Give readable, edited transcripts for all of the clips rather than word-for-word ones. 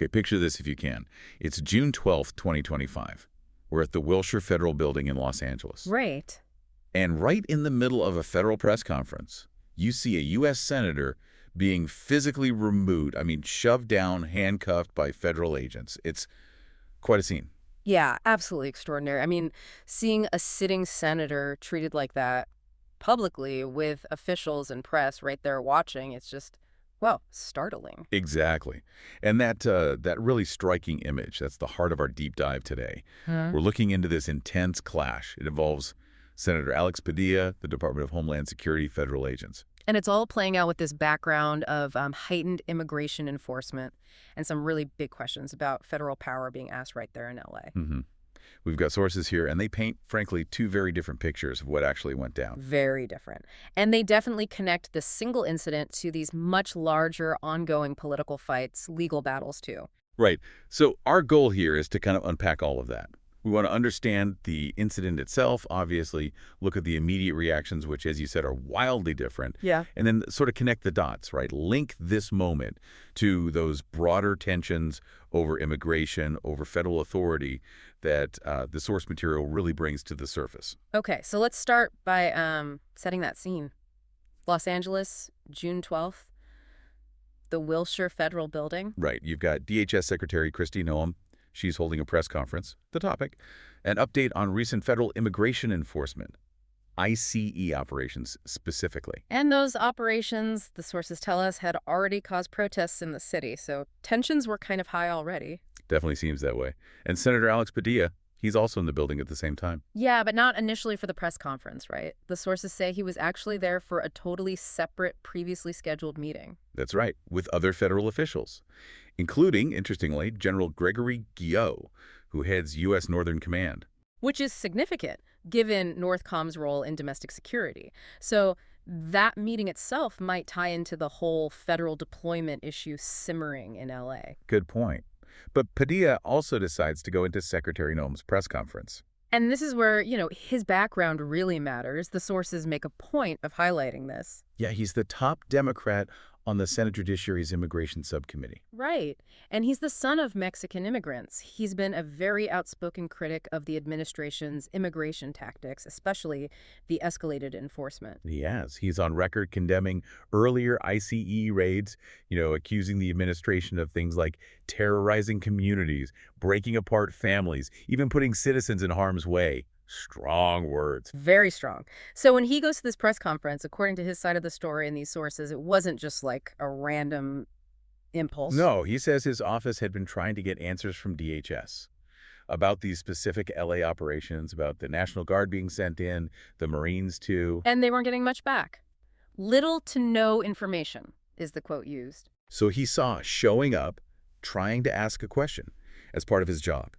Okay, picture this if you can. It's June 12th, 2025. We're at the Wilshire Federal Building in Los Angeles. Right. And right in the middle of a federal press conference, you see a U.S. senator being physically removed, shoved down, handcuffed by federal agents. It's quite a scene. Yeah, absolutely extraordinary. Seeing a sitting senator treated like that publicly with officials and press right there watching, it's just, well, startling. Exactly. And that really striking image, that's the heart of our deep dive today. Huh? We're looking into this intense clash. It involves Senator Alex Padilla, the Department of Homeland Security federal agents. And it's all playing out with this background of heightened immigration enforcement and some really big questions about federal power being asked right there in L.A. We've got sources here, and they paint, frankly, two very different pictures of what actually went down. Very different. And they definitely connect this single incident to these much larger ongoing political fights, legal battles too. Right. So our goal here is to kind of unpack all of that. We want to understand the incident itself, obviously, look at the immediate reactions, which, as you said, are wildly different. Yeah. And then sort of connect the dots, right? Link this moment to those broader tensions over immigration, over federal authority that the source material really brings to the surface. Okay, so let's start by setting that scene. Los Angeles, June 12th, the Wilshire Federal Building. Right. You've got DHS Secretary Kristi Noem. She's holding a press conference. The topic, an update on recent federal immigration enforcement, ICE operations specifically. And those operations, the sources tell us, had already caused protests in the city, so tensions were kind of high already. Definitely seems that way. And Senator Alex Padilla, he's also in the building at the same time. Yeah, but not initially for the press conference, right? The sources say he was actually there for a totally separate, previously scheduled meeting. That's right, with other federal officials, including, interestingly, General Gregory Guillot, who heads U.S. Northern Command. Which is significant, given Northcom's role in domestic security. So that meeting itself might tie into the whole federal deployment issue simmering in L.A. Good point. But Padilla also decides to go into Secretary Noem's press conference. And this is where, his background really matters. The sources make a point of highlighting this. Yeah, he's the top Democrat on the Senate Judiciary's Immigration Subcommittee. Right. And he's the son of Mexican immigrants. He's been a very outspoken critic of the administration's immigration tactics, especially the escalated enforcement. He has. He's on record condemning earlier ICE raids, accusing the administration of things like terrorizing communities, breaking apart families, even putting citizens in harm's way. Strong words. Very strong. So when he goes to this press conference, according to his side of the story and these sources, it wasn't just like a random impulse. No, he says his office had been trying to get answers from DHS about these specific LA operations, about the National Guard being sent in, the Marines too. And they weren't getting much back. Little to no information is the quote used. So he saw showing up, trying to ask a question as part of his job.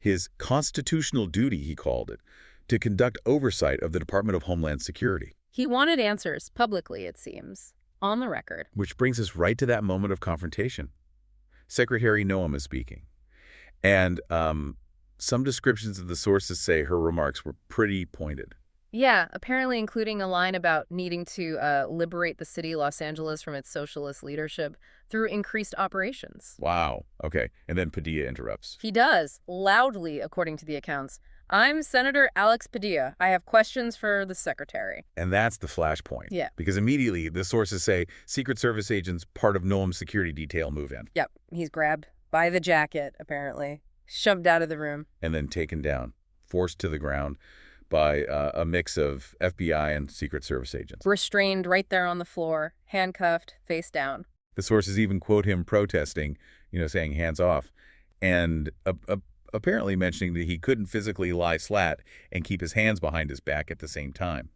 His constitutional duty, he called it, to conduct oversight of the Department of Homeland Security. He wanted answers publicly, it seems, on the record. Which brings us right to that moment of confrontation. Secretary Noem is speaking. And some descriptions of the sources say her remarks were pretty pointed. Yeah, apparently including a line about needing to liberate the city of Los Angeles from its socialist leadership through increased operations. Wow. Okay. And then Padilla interrupts. He does, loudly, according to the accounts. I'm Senator Alex Padilla. I have questions for the secretary. And that's the flashpoint. Yeah. Because immediately the sources say Secret Service agents, part of Noem's security detail, move in. Yep. He's grabbed by the jacket, apparently, shoved out of the room. And then taken down, forced to the ground by a mix of FBI and Secret Service agents. Restrained right there on the floor, handcuffed, face down. The sources even quote him protesting, saying hands off, and apparently mentioning that he couldn't physically lie flat and keep his hands behind his back at the same time.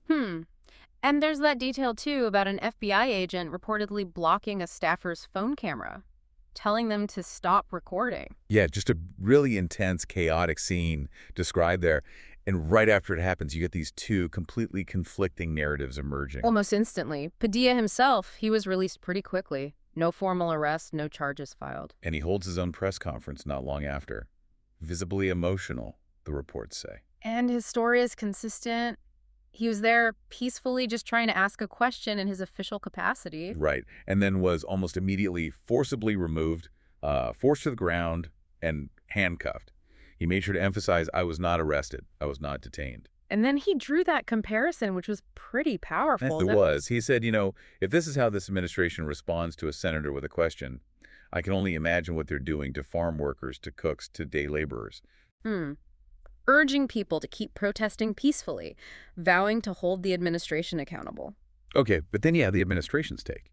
And there's that detail, too, about an FBI agent reportedly blocking a staffer's phone camera, telling them to stop recording. Yeah, just a really intense, chaotic scene described there. And right after it happens, you get these two completely conflicting narratives emerging. Almost instantly. Padilla himself, he was released pretty quickly. No formal arrest, no charges filed. And he holds his own press conference not long after. Visibly emotional, the reports say. And his story is consistent. He was there peacefully just trying to ask a question in his official capacity. Right. And then was almost immediately forcibly removed forced to the ground, and handcuffed. He made sure to emphasize, I was not arrested. I was not detained. And then he drew that comparison, which was pretty Yes, powerful. it was. He said, if this is how this administration responds to a senator with a question, I can only imagine what they're doing to farm workers, to cooks, to day laborers. Hmm. Urging people to keep protesting peacefully, vowing to hold the administration accountable. Okay, but then you have the administration's take.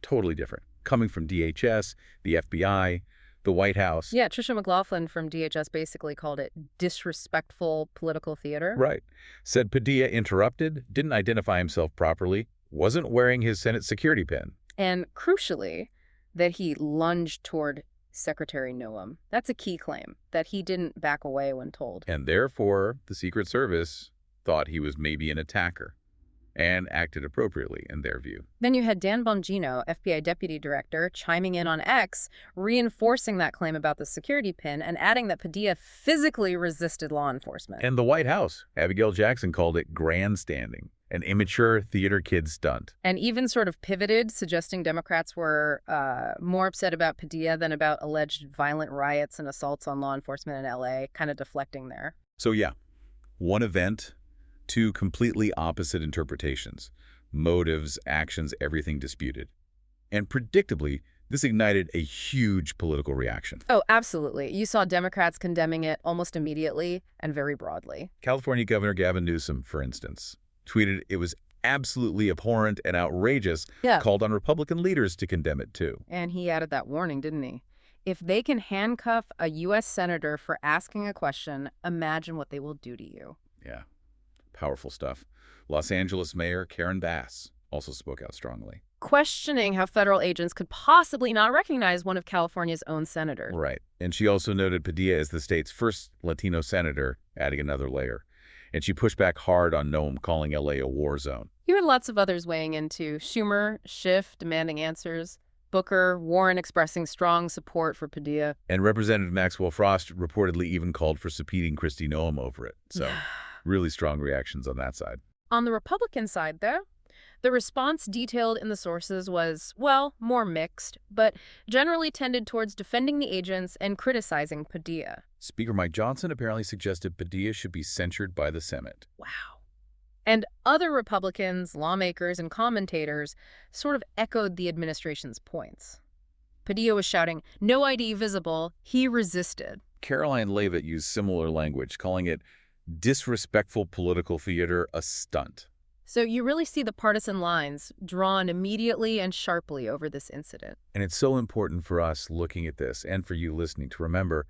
Totally different. Coming from DHS, the FBI, the White House. Yeah, Tricia McLaughlin from DHS basically called it disrespectful political theater. Right. Said Padilla interrupted, didn't identify himself properly, wasn't wearing his Senate security pin. And crucially, that he lunged toward Secretary Noam. That's a key claim, that he didn't back away when told. And therefore, the Secret Service thought he was maybe an attacker and acted appropriately in their view. Then you had Dan Bongino, FBI Deputy Director, chiming in on X, reinforcing that claim about the security pin and adding that Padilla physically resisted law enforcement. And the White House, Abigail Jackson called it grandstanding, an immature theater kid stunt. And even sort of pivoted, suggesting Democrats were more upset about Padilla than about alleged violent riots and assaults on law enforcement in L.A., kind of deflecting there. So yeah, one event, two completely opposite interpretations, motives, actions, everything disputed. And predictably, this ignited a huge political reaction. Oh, absolutely. You saw Democrats condemning it almost immediately and very broadly. California Governor Gavin Newsom, for instance, tweeted it was absolutely abhorrent and outrageous, called on Republican leaders to condemn it too. And he added that warning, didn't he? If they can handcuff a U.S. senator for asking a question, imagine what they will do to you. Yeah, powerful stuff. Los Angeles Mayor Karen Bass also spoke out strongly. Questioning how federal agents could possibly not recognize one of California's own senators. Right. And she also noted Padilla as the state's first Latino senator, adding another layer. And she pushed back hard on Noam, calling L.A. a war zone. You had lots of others weighing in, too. Schumer, Schiff demanding answers. Booker, Warren expressing strong support for Padilla. And Representative Maxwell Frost reportedly even called for subpoenaing Kristi Noem over it. So really strong reactions on that side. On the Republican side, though, the response detailed in the sources was, well, more mixed, but generally tended towards defending the agents and criticizing Padilla. Speaker Mike Johnson apparently suggested Padilla should be censured by the Senate. Wow. And other Republicans, lawmakers, and commentators sort of echoed the administration's points. Padilla was shouting, "No ID visible." He resisted. Caroline Leavitt used similar language, calling it disrespectful political theater, a stunt. So you really see the partisan lines drawn immediately and sharply over this incident. And it's so important for us looking at this and for you listening to remember,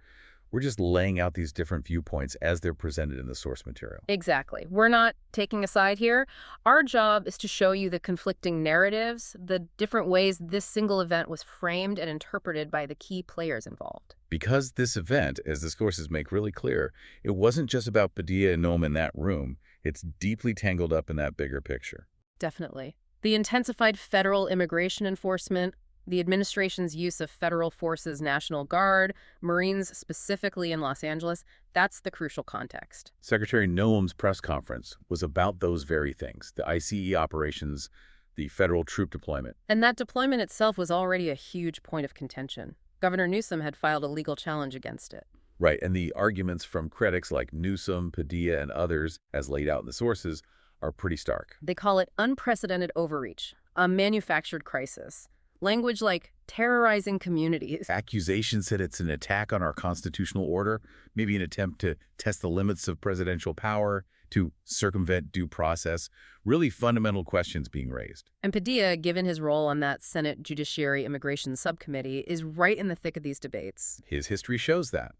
we're just laying out these different viewpoints as they're presented in the source material. Exactly. We're not taking a side here. Our job is to show you the conflicting narratives, the different ways this single event was framed and interpreted by the key players involved. Because this event, as the sources make really clear, it wasn't just about Padilla and Noam in that room. It's deeply tangled up in that bigger picture. Definitely. The intensified federal immigration enforcement, the administration's use of federal forces, National Guard, Marines specifically in Los Angeles, that's the crucial context. Secretary Noam's press conference was about those very things, the ICE operations, the federal troop deployment. And that deployment itself was already a huge point of contention. Governor Newsom had filed a legal challenge against it. Right, and the arguments from critics like Newsom, Padilla, and others, as laid out in the sources, are pretty stark. They call it unprecedented overreach, a manufactured crisis. Language like terrorizing communities. Accusations that it's an attack on our constitutional order, maybe an attempt to test the limits of presidential power, to circumvent due process, really fundamental questions being raised. And Padilla, given his role on that Senate Judiciary Immigration Subcommittee, is right in the thick of these debates. His history shows that.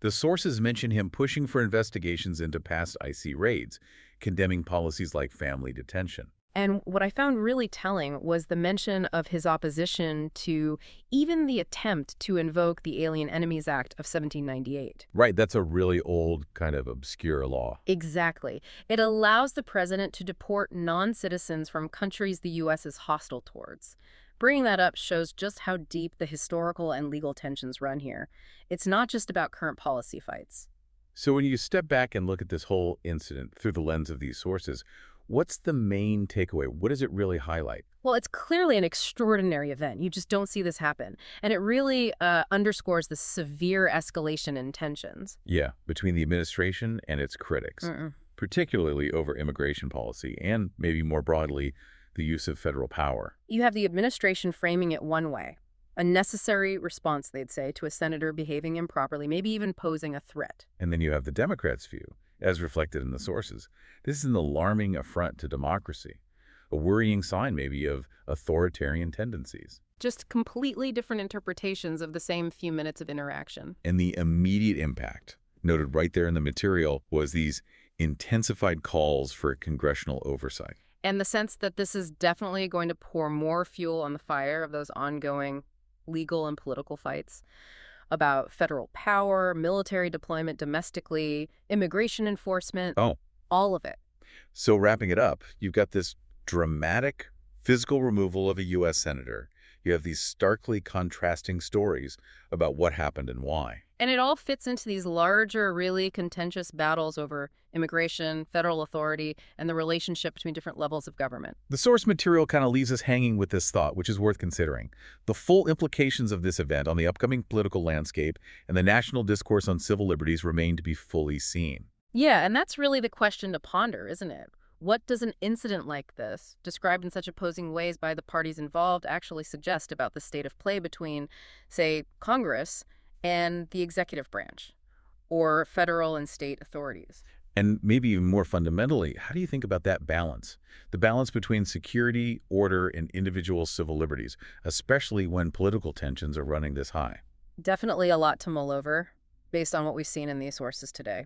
The sources mention him pushing for investigations into past IC raids, condemning policies like family detention. And what I found really telling was the mention of his opposition to even the attempt to invoke the Alien Enemies Act of 1798. Right, that's a really old, kind of obscure law. Exactly. It allows the president to deport non-citizens from countries the U.S. is hostile towards. Bringing that up shows just how deep the historical and legal tensions run here. It's not just about current policy fights. So when you step back and look at this whole incident through the lens of these sources, What's the main takeaway? What does it really highlight? Well, it's clearly an extraordinary event. You just don't see this happen. And it really underscores the severe escalation in tensions. Yeah, between the administration and its critics, Mm-mm. particularly over immigration policy and maybe more broadly, the use of federal power. You have the administration framing it one way, a necessary response, they'd say, to a senator behaving improperly, maybe even posing a threat. And then you have the Democrats' view, as reflected in the sources. This is an alarming affront to democracy, a worrying sign maybe of authoritarian tendencies. Just completely different interpretations of the same few minutes of interaction. And the immediate impact, noted right there in the material, was these intensified calls for congressional oversight. And the sense that this is definitely going to pour more fuel on the fire of those ongoing legal and political fights about federal power, military deployment domestically, immigration enforcement, Oh, all of it. so wrapping it up, you've got this dramatic physical removal of a U.S. senator. You have these starkly contrasting stories about what happened and why. And it all fits into these larger, really contentious battles over immigration, federal authority, and the relationship between different levels of government. The source material kind of leaves us hanging with this thought, which is worth considering. The full implications of this event on the upcoming political landscape and the national discourse on civil liberties remain to be fully seen. Yeah, and that's really the question to ponder, isn't it? What does an incident like this, described in such opposing ways by the parties involved, actually suggest about the state of play between, say, Congress and the executive branch, or federal and state authorities? And maybe even more fundamentally, how do you think about that balance? The balance between security, order, and individual civil liberties, especially when political tensions are running this high. Definitely a lot to mull over, based on what we've seen in these sources today.